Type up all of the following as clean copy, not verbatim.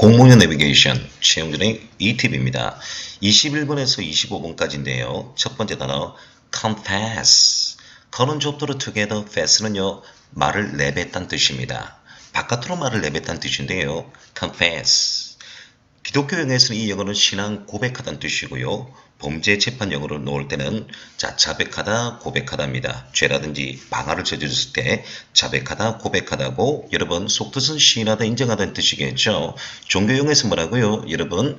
공무원 내비게이션 최영준의 이팁입니다. 21번에서 25번까지인데요. 첫 번째 단어 confess. co는 좁도록 together, fess는요 말을 내뱉다는 뜻입니다. 바깥으로 말을 내뱉다는 뜻인데요. confess. 기독교 용어에서는 이 영어는 신앙 고백하다는 뜻이고요. 범죄 재판 영어로 놓을 때는 자백하다, 고백하다입니다. 죄라든지 방화를 저질렀을 때 자백하다, 고백하다고 여러분 속뜻은 시인하다, 인정하다는 뜻이겠죠. 종교 용어에서 뭐라고요? 여러분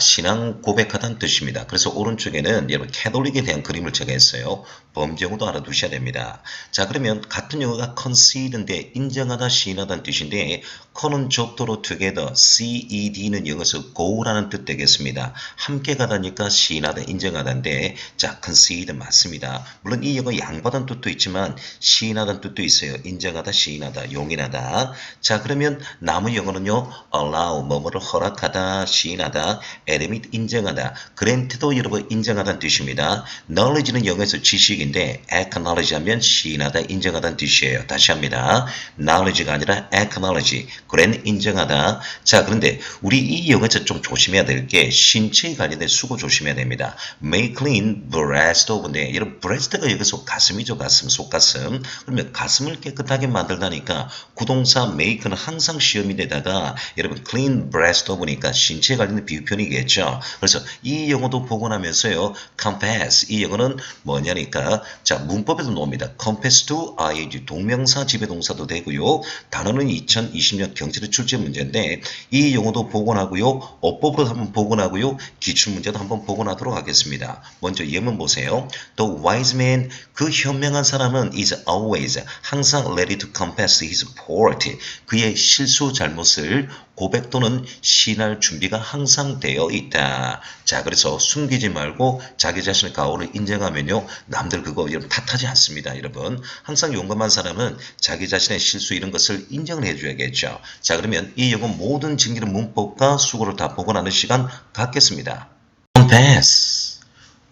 신앙 고백하다는 뜻입니다. 그래서 오른쪽에는 여러분 캐톨릭에 대한 그림을 제가 했어요. 범죄 용어도 알아두셔야 됩니다. 자, 그러면 같은 영어가 concede인데 인정하다, 시인하다는 뜻인데 con은 좁도록 together, ced는 영어에서 go라는 뜻 되겠습니다. 함께 가다니까 시인하다, 인정하다인데 자, concede 맞습니다. 물론 이 영어 양보하다는 뜻도 있지만 시인하다는 뜻도 있어요. 인정하다, 시인하다, 용인하다. 자, 그러면 남은 영어는요 allow, 뭐뭐를 허락하다, 시인하다, admit, 인정하다, grant도 여러분 인정하다는 뜻입니다. knowledge는 영어에서 지식인데 acknowledge 하면 시인하다, 인정하다는 뜻이에요. 다시 합니다. knowledge가 아니라 acknowledge, grant 인정하다. 자, 그런데 우리 이 영어에서 좀 조심해야 될 게 신체에 관련된 수고 조심해야 됩니다. make clean breast of인데 여러분 breast가 여기서 가슴이죠. 가슴, 속가슴. 그러면 가슴을 깨끗하게 만들다니까 구동사 make는 항상 시험인데다가 여러분 clean breast of니까 신체에 관련된 비유편이겠죠. 그래서 이 영어도 보고 나면서요 confess, 이 영어는 뭐냐니까 자, 문법에도 나옵니다. confess to ing, 동명사 지배동사도 되고요. 단어는 2020년 경제대 출제 문제인데 이 영어도 복원하고요. 어법으로 한번 복원하고요. 기출문제도 한번 복원하도록 하겠습니다. 먼저 예문 보세요. The wise man, 그 현명한 사람은 is always, 항상 ready to confess his fault, 그의 실수 잘못을 고백 또는 시인할 준비가 항상 되어 있다. 자, 그래서 숨기지 말고 자기 자신의 가오를 인정하면요 남들 그거 여러분 탓하지 않습니다. 여러분 항상 용감한 사람은 자기 자신의 실수 이런 것을 인정을 해줘야겠죠. 자, 그러면 이 영어 모든 증기는 문법과 수고를 다 복원하는 시간 갖겠습니다. confess.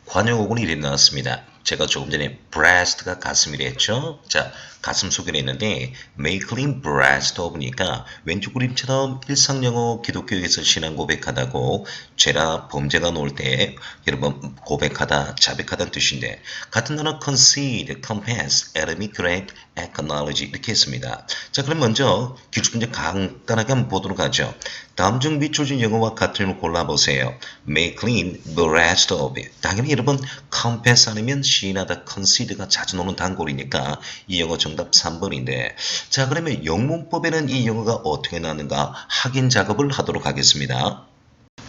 관용어구는 이렇게 나왔습니다. 제가 조금 전에 breast가 가슴이라 했죠. 자, 가슴 소개를 했는데 make clean breast of니까 왼쪽 그림처럼 일상영어 기독교에서 신앙 고백하다고 죄나 범죄가 나올 때 여러분 고백하다, 자백하다는 뜻인데 같은 단어 concede, confess, admit, grant, acknowledge 이렇게 했습니다. 자, 그럼 먼저 기출문제 간단하게 한번 보도록 하죠. 다음 중 밑줄 진 영어와 같은 걸 골라보세요. make clean breast of. 당연히 여러분 confess 아니면 시인하다, concede가 자주 나오는 단골이니까 이 영어 정답 3번인데 자, 그러면 영문법에는 이 영어가 어떻게 나왔는가 확인 작업을 하도록 하겠습니다.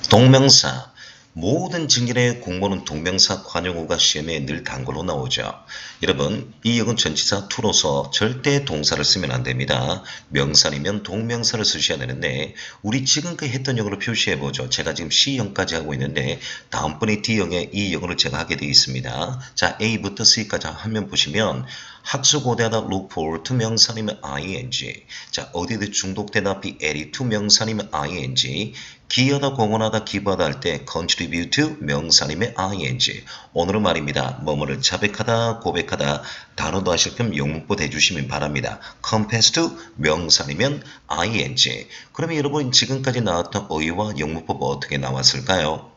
동명사. 모든 직렬의 공모는 동명사 관용어가 시험에 늘 단골로 나오죠. 여러분 이 영어는 전치사 to로서 절대 동사를 쓰면 안 됩니다. 명사이면 동명사를 쓰셔야 되는데 우리 지금까지 했던 영어를 표시해보죠. 제가 지금 C형까지 하고 있는데 다음번에 D형에 이 영어를 제가 하게 되어 있습니다. 자, A부터 C까지 화면 보시면 학수고대하다 look for 투명사이면 ing. 자, 어디든 중독되다 be at 투명사이면 ing. 기여하다, 공헌하다, 기부하다 할 때 contribute 명사님의 ing. 오늘은 말입니다. 뭐뭐를 자백하다, 고백하다 단어도 하실 겸 영문법 해주시면 바랍니다. confess to 명사이면 ing. 그러면 여러분 지금까지 나왔던 어휘와 영문법 어떻게 나왔을까요?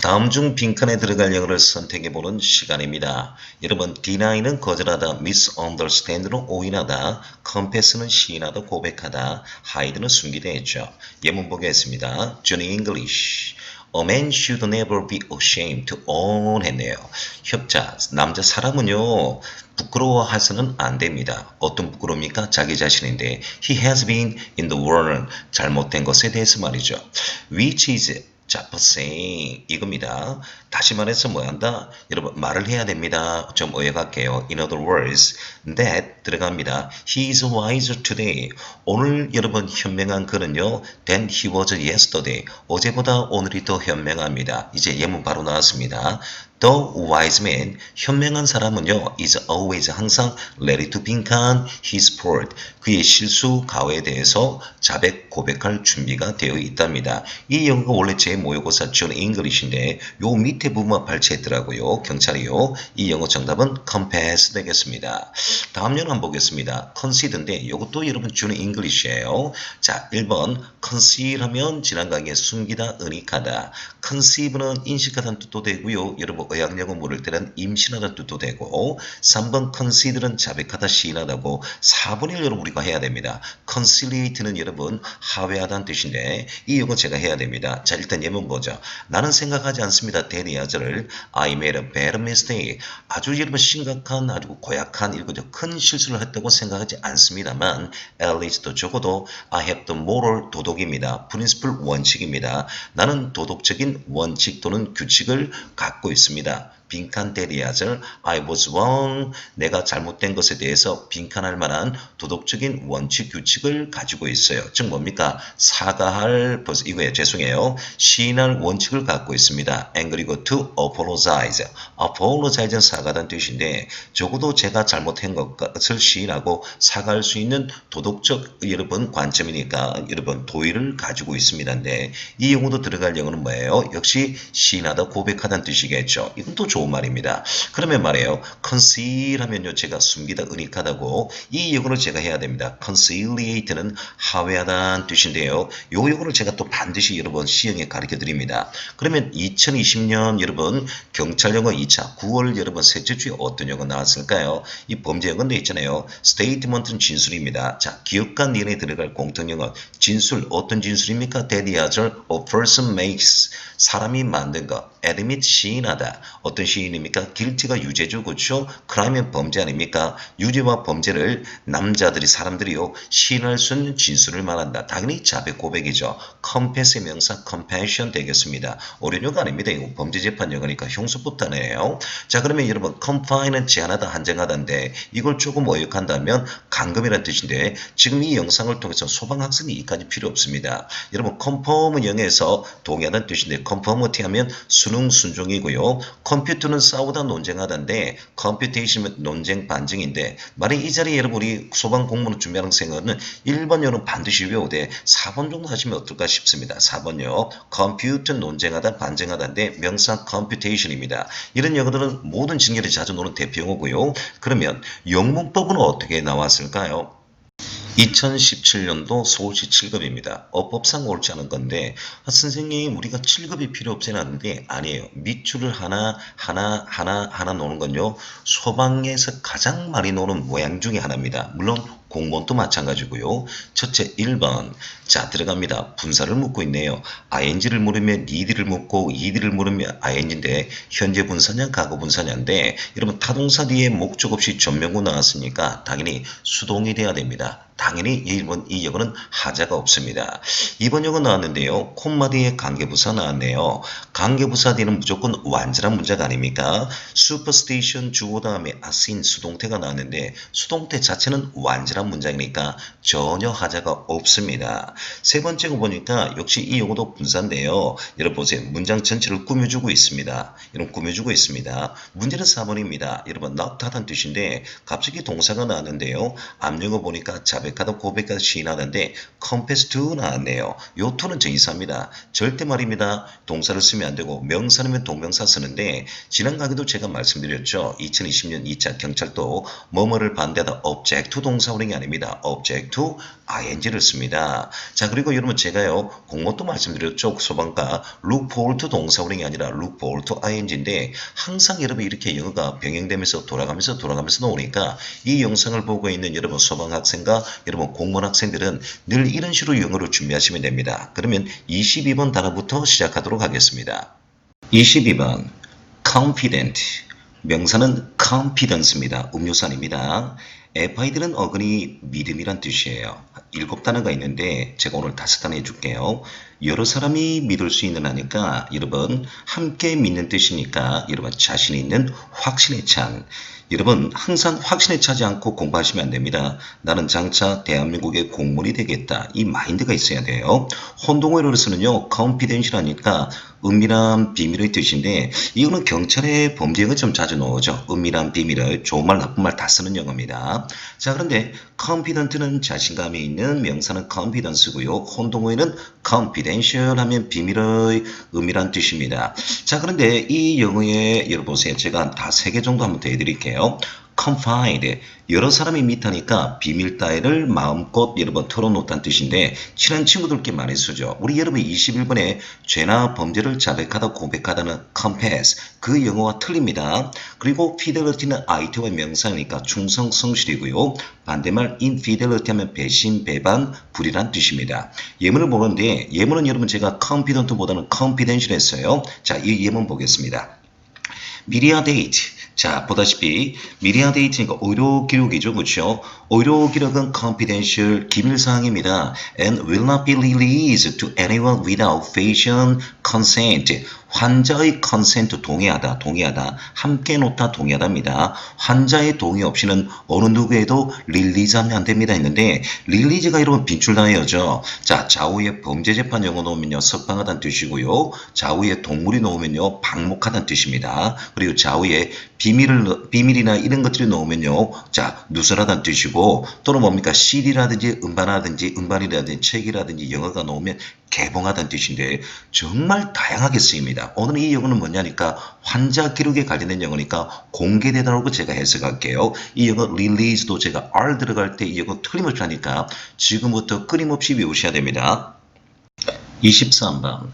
다음 중 빈칸에 들어갈 영어를 선택해보는 시간입니다. 여러분 deny는 거절하다, misunderstand는 오인하다, confess는 시인하다, 고백하다, hide는 숨기다 했죠. 예문 보겠습니다. Johnny English. A man should never be ashamed to own 했네요. 협자, 남자 사람은요 부끄러워해서는 안 됩니다. 어떤 부끄러웁니까? 자기 자신인데 he has been in the world, 잘못된 것에 대해서 말이죠. Which is 자, saying 이겁니다. 다시 말해서 뭐 한다? 여러분 말을 해야 됩니다. 좀 어여갈게요. In other words, that 들어갑니다. He is wiser today. 오늘 여러분 현명한 그는요. Than he was yesterday. 어제보다 오늘이 더 현명합니다. 이제 예문 바로 나왔습니다. The wise man, 현명한 사람은요, is always 항상 ready to 빈칸 his fault, 그의 실수, 가오에 대해서 자백, 고백할 준비가 되어 있답니다. 이 영어가 원래 제 모의고사 John English인데 요 밑에 부분만 발췌했더라고요. 경찰이요. 이 영어 정답은 compass 되겠습니다. 다음 영어 한번 보겠습니다. concede인데 이것도 여러분 John English예요. 자, 1번 conceal 하면 지난 강의에 숨기다, 은닉하다. conceive는 인식하다는 뜻도 되고요. 여러분 의학영어 모를 때는 임신하다는 뜻도 되고 3번 concede는 자백하다, 시인하다고 4번을 여러분 우리가 해야 됩니다. conciliate는 여러분 하회하다는 뜻인데 이 영어 제가 해야 됩니다. 자, 일단 예문 보죠. 나는 생각하지 않습니다. 대리아저를 I made a bad mistake. 아주 여러분 심각한 아주 고약한 이거죠. 큰 실수를 했다고 생각하지 않습니다만 at least 적어도 I have the moral 도덕입니다. principle 원칙입니다. 나는 도덕적인 원칙 또는 규칙을 갖고 있습니다. 빈칸 대리아절 I was wrong. 내가 잘못된 것에 대해서 빈칸할 만한 도덕적인 원칙 규칙을 가지고 있어요. 즉 뭡니까? 사과할 이거예요. 죄송해요. 시인할 원칙을 갖고 있습니다. and 그리고 to apologize. apologize는 사과다는 뜻인데 적어도 제가 잘못한 것을 시인하고 사과할 수 있는 도덕적 여러분 관점이니까 여러분 도의를 가지고 있습니다인데 이 용어도 들어갈 영어는 뭐예요? 역시 시인하다, 고백하다는 뜻이겠죠. 이건 또 좋은 말입니다. 그러면 말이에요. conceal 하면요. 제가 숨기다, 은닉하다고 이 영어를 제가 해야 됩니다. conciliate는 하회하다는 뜻인데요. 이 영어를 제가 또 반드시 여러분 시형에 가르쳐 드립니다. 그러면 2020년 여러분 경찰 영어 2차 9월 여러분 셋째 주에 어떤 영어 나왔을까요? 이 범죄 영어도 있잖아요. statement는 진술입니다. 자, 기억과 니은에 들어갈 공통 영어 진술 어떤 진술입니까? That the other a person makes 사람이 만든 거 admit 시인하다 어떤 시인입니까? guilty가 유죄죠. 그렇죠? crime은 범죄 아닙니까? 유죄와 범죄를 남자들이 사람들이요 시인할 수 있는 진술을 말한다. 당연히 자백 고백이죠. confess의 명사 compassion 되겠습니다. 어려운 거 아닙니다. 이거 범죄 재판 영어니까 형수법 단어예요. 자, 그러면 여러분 confine은 제한하다, 한정하다인데 이걸 조금 어역한다면 감금이라는 뜻인데 지금 이 영상을 통해서 소방학생이 이까지 필요 없습니다. 여러분 conform은 영어에서 동의하다는 뜻인데 conformity 하면 수능 순종이고요. 컴퓨터는 싸우다 논쟁하다인데 computation 논쟁 반증인데 만약 이 자리에 여러분이 소방 공무원 준비하는 학생은 1번 여러분 반드시 외우되 4번 정도 하시면 어떨까 싶습니다. 4번요. 컴퓨터 논쟁하다, 반증하다인데 명사 computation입니다. 이런 영어들은 모든 직렬이 자주 노는 대표 용어고요. 그러면 영문법은 어떻게 나왔을까요? 2017년도 서울시 7급입니다. 어법상 옳지 않은 건데 선생님 우리가 7급이 필요 없진 않은데 아니에요. 밑줄을 하나 노는 건요. 소방에서 가장 많이 노는 모양 중에 하나입니다. 물론 공무원도 마찬가지고요. 첫째 1번 자 들어갑니다. 분사를 묻고 있네요. ing를 물으면 need를 묻고 ed를 물으면 ing인데 현재 분사냐 과거 분사냐인데 여러분 타동사 뒤에 목적 없이 전명구 나왔으니까 당연히 수동이 돼야 됩니다. 당연히 1번 이 영어는 하자가 없습니다. 2번 영어 나왔는데요. 콤마 뒤에 관계부사 나왔네요. 관계부사 뒤는 무조건 완전한 문제가 아닙니까? 슈퍼스테이션 주어 다음에 아신 수동태가 나왔는데 수동태 자체는 완전한 문장이니까 전혀 하자가 없습니다. 세 번째 거 보니까 역시 이 용어도 분사인데요. 여러분 보세요. 문장 전체를 꾸며주고 있습니다. 여러분 꾸며주고 있습니다. 문제는 4번입니다. 여러분 낙타하다는 뜻인데 갑자기 동사가 나왔는데요. 앞영어 보니까 자백하다, 고백하다, 시인하다인데 confess to 나왔네요. 요 to는 정의사입니다. 절대 말입니다. 동사를 쓰면 안 되고 명사는 동명사 쓰는데 지난 강의도 제가 말씀드렸죠. 2020년 2차 경찰도 뭐뭐를 반대하다 object to 동사원형이 아닙니다. object to ing를 씁니다. 자, 그리고 여러분 제가요 공모도 말씀드렸죠. 소방과 look forward to 동사원형이 아니라 look forward to ing인데 항상 여러분 이렇게 영어가 병행되면서 돌아가면서 나오니까 이 영상을 보고 있는 여러분 소방학생과 여러분 공무원 학생들은 늘 이런 식으로 영어를 준비하시면 됩니다. 그러면 22번 단어부터 시작하도록 하겠습니다. 22번 confident 명사는 confidence입니다. 음료수 아닙니다. 에바이드는 어근이 믿음이란 뜻이에요. 7단어가 있는데 제가 오늘 5단어 해줄게요. 여러 사람이 믿을 수 있는 하니까 여러분 함께 믿는 뜻이니까 여러분 자신 있는 확신에 찬 여러분 항상 확신에 차지 않고 공부하시면 안 됩니다. 나는 장차 대한민국의 공무원이 되겠다. 이 마인드가 있어야 돼요. 혼동어로서는요. confidential하니까 은밀한 비밀의 뜻인데 이거는 경찰의 범죄가 좀 자주 나오죠. 은밀한 비밀을 좋은 말 나쁜 말 다 쓰는 영어입니다. 자 그런데 confident는 자신감이 있는 명사는 confidence고요. 혼동어에는 confidential 하면 비밀의 은밀한 뜻입니다. 자 그런데 이 영어에 여러분 보세요. 제가 다 3개 정도 한번 더 해드릴게요. confide 여러 사람이 믿다니까 비밀 따위를 마음껏 여러분 털어놓다는 뜻인데 친한 친구들께 많이 쓰죠. 우리 여러분 21번에 죄나 범죄를 자백하다 고백하다는 confess 그 영어와 틀립니다. 그리고 fidelity는 IT와 명사니까 충성 성실이고요. 반대말 infidelity 하면 배신 배반 불이란 뜻입니다. 예문을 보는데 예문은 여러분 제가 confident보다는 confidential 했어요. 자 이 예문 보겠습니다. 미디어 데이트 자 보다시피 미디어 데이트니까 의료 기록이죠. 그렇죠? 의료 기록은 confidential 기밀사항입니다. and will not be released to anyone without patient consent 환자의 consent 동의하다 함께 놓다 동의하다입니다. 환자의 동의 없이는 어느 누구에도 릴리즈하면 안 됩니다 했는데 릴리즈가 이러면 빈출당해야죠. 자 좌우에 범죄재판 영어 놓으면요 석방하다는 뜻이고요. 좌우에 동물이 놓으면요 방목하다는 뜻입니다. 그리고 좌우에 비밀이나 이런 것들이 놓으면요 자 누설하다는 뜻이고 또는 뭡니까 CD라든지 음반이라든지 책이라든지 영어가 놓으면 개봉하다는 뜻인데 정말 다양하게 쓰입니다. 오늘 이 영어는 뭐냐니까 환자 기록에 관련된 영어니까 공개되다라고 제가 해석할게요. 이 영어 release도 제가 R 들어갈 때 이 영어 틀림없이 하니까 지금부터 끊임없이 외우셔야 됩니다. 23번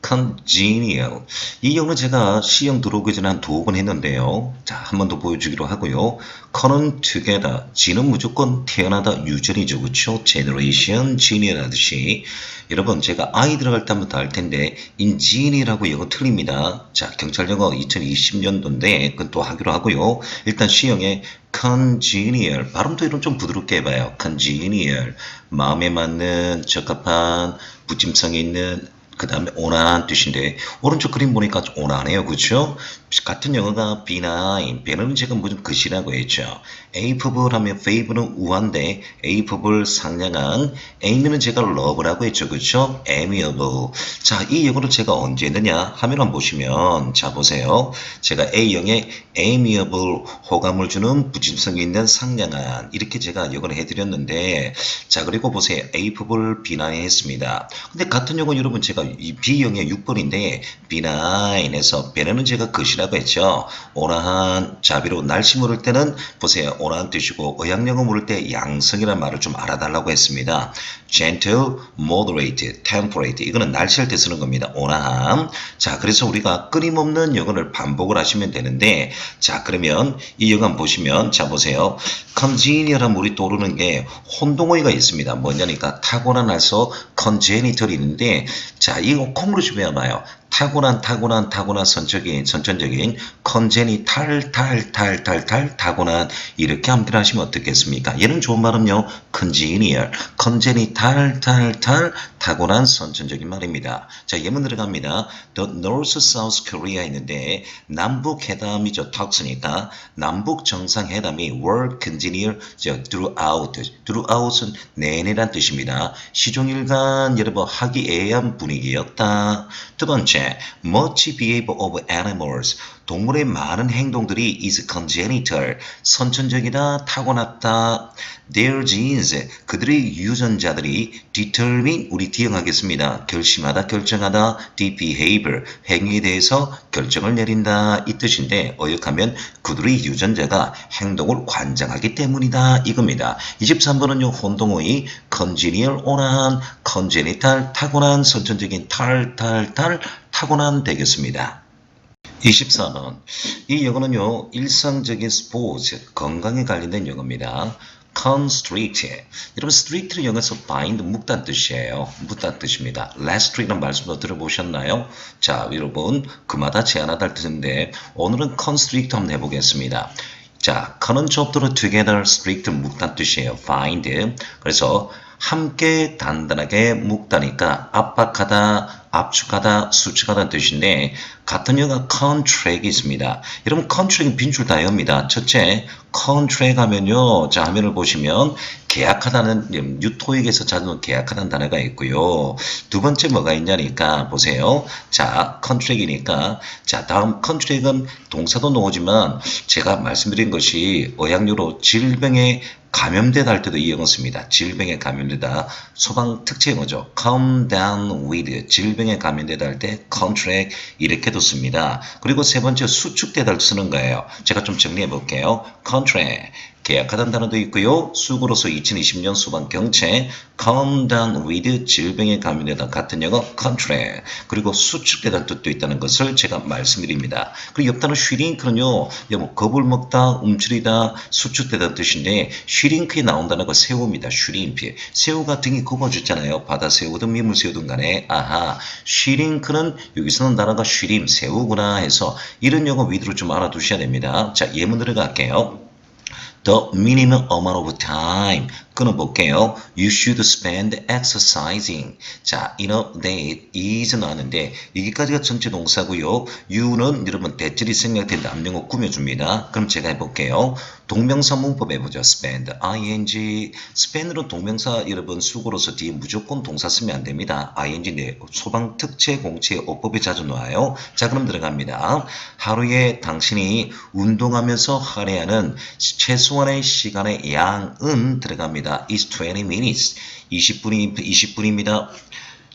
congenial 이 영어는 제가 시험 들어오기 전에 한 2번 했는데요. 자, 한 번 더 보여주기로 하고요. con은 together, G는 무조건 태어나다 유전이죠. 그렇죠? generation, genial 하듯이 여러분 제가 I 들어갈 때 한 번 더 할 텐데 ingeni라고 영어 틀립니다. 자, 경찰 영어 2020년도인데 그건 또 하기로 하고요. 일단 시형에 congenial 발음도 이런 좀 부드럽게 해봐요. congenial 마음에 맞는 적합한 붙임성이 있는 그 다음에 온화한 뜻인데 오른쪽 그림 보니까 온화하네요. 그렇죠? 같은 영어가 benign, benign 제가 무슨 글씨라고 했죠. affable 하면 favor는 우한데 affable 상냥한 amy는 제가 love라고 했죠. 그렇죠? amiable 자, 이 영어를 제가 언제 했느냐 화면 한번 보시면 자 보세요. 제가 A형에 amiable 호감을 주는 붙임성이 있는 상냥한 이렇게 제가 영어를 해드렸는데 자 그리고 보세요. affable benign 했습니다. 근데 같은 영어 여러분 제가 이 B형의 6번인데 benign-에서 benign 제가 것이라고 했죠. 온화한 자비로 날씨 물을 때는 보세요. 온화한 뜻이고 의학영어 물을 때 양성이라는 말을 좀 알아달라고 했습니다. gentle, moderate, temperate 이거는 날씨할 때 쓰는 겁니다. 온화함. 자 그래서 우리가 끊임없는 영어를 반복을 하시면 되는데 자 그러면 이 영어 보시면 자 보세요. congenial한 물이 떠오르는 게 혼동어휘가 있습니다. 뭐냐니까 타고난해서 congenital이 있는데 자 이거 콩으로 좀 해봐요. 타고난 선천적인 congenital 타고난 이렇게 함께 하시면 어떻겠습니까? 얘는 좋은 말은요. congenital 타고난 선천적인 말입니다. 자 예문 들어갑니다. The North South Korea 있는데 남북 회담이죠. talks니까 남북 정상회담이 were congenial throughout은 내내란 뜻입니다. 시종일관 여러분 화기애애한 분위기였다. 두 번째 much behavior of animals 동물의 많은 행동들이 is congenital 선천적이다 타고났다. Their genes 그들의 유전자들이 determine 우리 뒤응하겠습니다. 결심하다 결정하다 the behavior 행위에 대해서 결정을 내린다 이 뜻인데 어역하면 그들의 유전자가 행동을 관장하기 때문이다 이겁니다. 23번은요 혼동어의 congenial 온화한 congenital 타고난 선천적인 타고난 되겠습니다. 24번 이 영어는요 일상적인 스포츠 건강에 관련된 영어입니다. constrict 여러분 strict는 영어에서 bind 묶다는 뜻이에요. 묶다는 뜻입니다. restrict는 말씀도 들어보셨나요? 자 여러분 그마다 제한하다 할 뜻인데 오늘은 constrict 한번 해보겠습니다. 자, couldn't job들은 together, strict 묶다는 뜻이에요. find. 그래서 함께 단단하게 묶다니까 압박하다, 압축하다, 수축하다는 뜻인데 같은 영어가 contract이 있습니다. 여러분 contract은 빈줄 다이어입니다. 첫째, contract 하면요. 자, 화면을 보시면 계약하다는 뉴토익에서 찾은 계약하다는 단어가 있고요. 두 번째 뭐가 있냐니까 보세요. 자, contract이니까 자, 다음 contract은 동사도 나오지만 제가 말씀드린 것이 의학료로 질병에 감염되다 할 때도 이 영어 씁니다. 질병에 감염되다. 소방 특징이 뭐죠? Come down with. 질병에 감염되다 할 때 contract 이렇게도 씁니다. 그리고 세 번째 수축되다 쓰는 거예요. 제가 좀 정리해 볼게요. contract. 계약하다는 단어도 있고요. 수구로서 2020년 수반 경채 come down with 질병에 감염되다 같은 영어 contract 그리고 수축되다는 뜻도 있다는 것을 제가 말씀드립니다. 그리고 옆 단어 shrink는요. 겁을 먹다, 움츠리다, 수축되다는 뜻인데 shrink에 나온다는 거 새우입니다. shrimp. 새우가 등이 굽어졌잖아요. 바다 새우든 민물 새우든 간에 아하 shrink는 여기서는 단어가 shrimp, 새우구나 해서 이런 영어 위주로 좀 알아두셔야 됩니다. 자, 예문 들어갈게요. The minimum amount of time 끊어볼게요. You should spend exercising. 자, in a day is 나왔는데 여기까지가 전체 동사고요. you는 여러분 대절이 생략된 남용어 꾸며줍니다. 그럼 제가 해볼게요. 동명사 문법 해보죠. spend, ing. spend는 동명사 여러분 수고로서 뒤에 무조건 동사 쓰면 안 됩니다. ing인데 소방 특채 공채 어법에 자주 나와요. 자, 그럼 들어갑니다. 하루에 당신이 운동하면서 할애하는 최소한의 시간의 양은 들어갑니다. is 20 minutes. 20분입니다.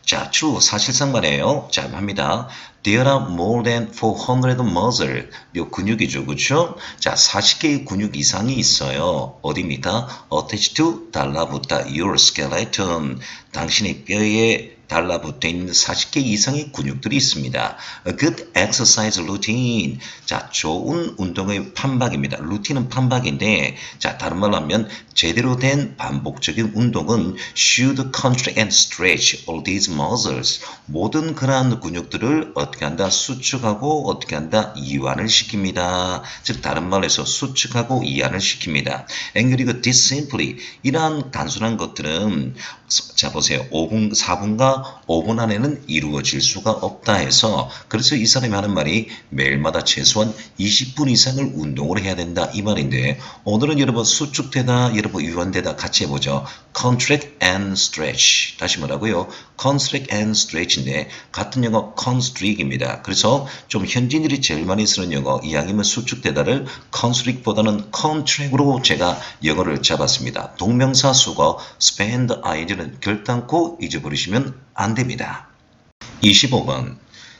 자, true. 사실상 말이에요. 자, 합니다. There are more than 400 muscle. 요 근육이죠. 그렇죠? 자, 40개의 근육 이상이 있어요. 어디입니까? Attached to 달라붙다. Your skeleton. 당신의 뼈에 달라붙어 있는 40개 이상의 근육들이 있습니다. A good exercise routine. 자, 좋은 운동의 판박입니다. 루틴은 판박인데, 자, 다른 말로 하면 제대로 된 반복적인 운동은 should contract and stretch all these muscles. 모든 그러한 근육들을 어떻게 한다? 수축하고 어떻게 한다? 이완을 시킵니다. 즉, 다른 말로 해서 수축하고 이완을 시킵니다. And 그리고 this simply. 이러한 단순한 것들은 자, 보세요. 4분과 5분 안에는 이루어질 수가 없다 해서 그래서 이 사람이 하는 말이 매일마다 최소한 20분 이상을 운동을 해야 된다 이 말인데 오늘은 여러분 수축되다 여러분 유연되다 같이 해보죠. Contract and stretch. 다시 뭐라고요? Contract and stretch인데 같은 영어 constrict입니다. 그래서 좀 현지인들이 제일 많이 쓰는 영어 이왕이면 수축되다를 constrict보다는 contract으로 제가 영어를 잡았습니다. 동명사 수거 spend ing는 결단코 잊어버리시면 안 됩니다. 25번.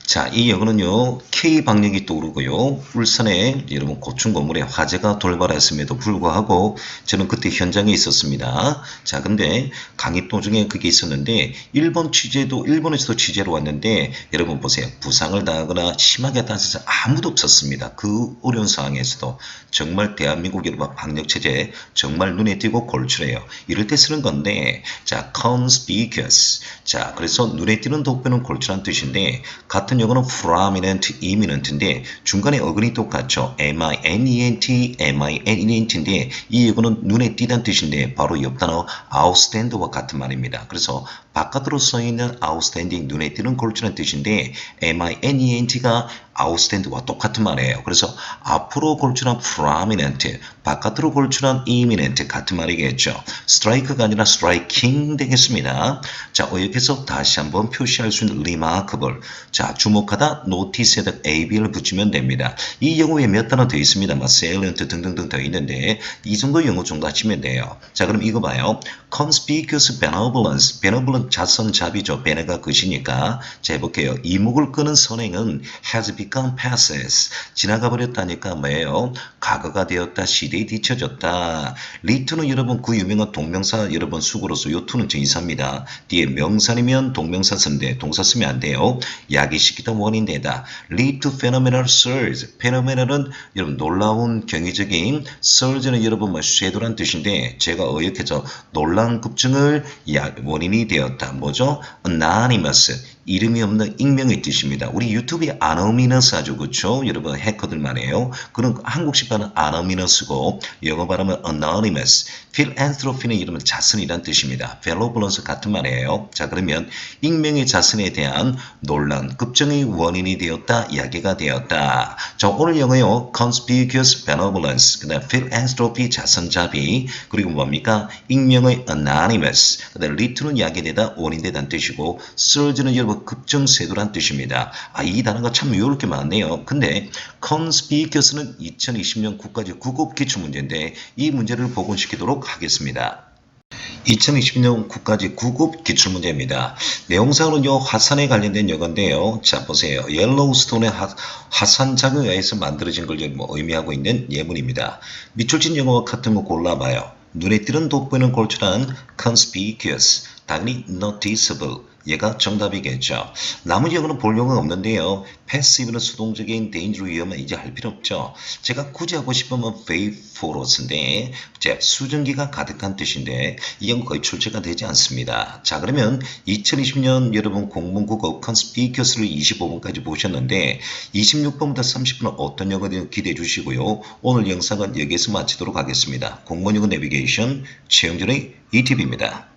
자, 이 영어는요, K방역이 떠오르고요, 울산에 여러분 고층 건물에 화재가 돌발했음에도 불구하고 저는 그때 현장에 있었습니다. 자, 근데 강의 도중에 그게 있었는데, 일본에서도 취재로 왔는데, 여러분 보세요. 부상을 당하거나 심하게 다쳐서 아무도 없었습니다. 그 어려운 상황에서도. 정말 대한민국 여러분 방역체제 정말 눈에 띄고 골출해요. 이럴 때 쓰는 건데, 자, conspicuous. 자, 그래서 눈에 띄는 돋보이는 골출한 뜻인데, 같은 영어는 prominent, imminent인데 중간에 어근이 똑같죠. M-I-N-E-N-T, M-I-N-E-N-T인데 이 영어는 눈에 띄다는 뜻인데 바로 옆 단어 outstand와 같은 말입니다. 그래서 바깥으로 써있는 outstanding, 눈에 띄는 골출한 뜻인데 M-I-N-E-N-T가 outstand와 똑같은 말이에요. 그래서 앞으로 골출한 prominent, 바깥으로 골출한 imminent 같은 말이겠죠. strike가 아니라 striking 되겠습니다. 자, 여기서 다시 한번 표시할 수 있는 remarkable. 자, 주목하다, notice에다 ab를 붙이면 됩니다. 이 영어에 몇 단어 더 있습니다. salient 등등등 더 있는데 이 정도 영어 정도 하시면 돼요. 자, 그럼 이거 봐요. conspicuous benevolence. benevolent 자선자비죠. bene가 것이니까. 자, 해볼게요. 이목을 끄는 선행은 has become passes. 지나가 버렸다니까 뭐예요? 과거가 되었다. 시대에 뒤처졌다. 리투는 여러분 그 유명한 동명사 여러분 수구로서 요 투는 정의사입니다. 뒤에 명사이면 동명사 쓴데 동사 쓰면 안 돼요. 야기시키다 원인되다. lead to phenomenal surge. phenomenal은 여러분 놀라운 경이적인 surge는 여러분 뭐 쇄도란 뜻인데 제가 어역해서 놀라운 급증을 원인이 되었다. 뭐죠? anonymous. 이름이 없는 익명의 뜻입니다. 우리 유튜브에 아노미너스 하죠. 그렇죠? 여러분 해커들만 해요. 그런 한국식 발음은 아노미너스고 영어 발음은 anonymous. philanthropy는 이름은 자선이란 뜻입니다. benevolence 같은 말이에요. 자 그러면 익명의 자선에 대한 논란, 급정의 원인이 되었다, 이야기가 되었다. 자 오늘 영어요. conspicuous benevolence, 그 다음 philanthropy 자선자비, 그리고 뭡니까? 익명의 anonymous, 그 다음 lead는 이야기되다, 원인되다는 뜻이고 surge는 여러분 급정세도란 뜻입니다. 이 단어가 참 이렇게 많네요. 근데 conspicuous는 2020년 국가직 9급 기출문제인데 이 문제를 복원시키도록 하겠습니다. 2020년 국가직 9급 기출문제입니다. 내용상으로는요, 화산에 관련된 영어인데요. 자, 보세요. 옐로우스톤의 화산장에 의해서 만들어진 걸 의미하고 있는 예문입니다. 밑줄진 영어 같은 거 골라봐요. 눈에 띄는 돋보이는 골출한 conspicuous, 당연히 noticeable, 얘가 정답이겠죠. 나머지 영어는 볼 영어가 없는데요. passive는 수동적인 danger 위험은 이제 할 필요 없죠. 제가 굳이 하고 싶으면 faithfulness인데 수증기가 가득한 뜻인데 이 영어 거의 출제가 되지 않습니다. 자 그러면 2020년 여러분 공문국어 conspicuous를 25번까지 보셨는데 26번부터 30번은 어떤 영어들 기대해 주시고요. 오늘 영상은 여기에서 마치도록 하겠습니다. 공무원 영어 내비게이션 최영준의 ETV입니다.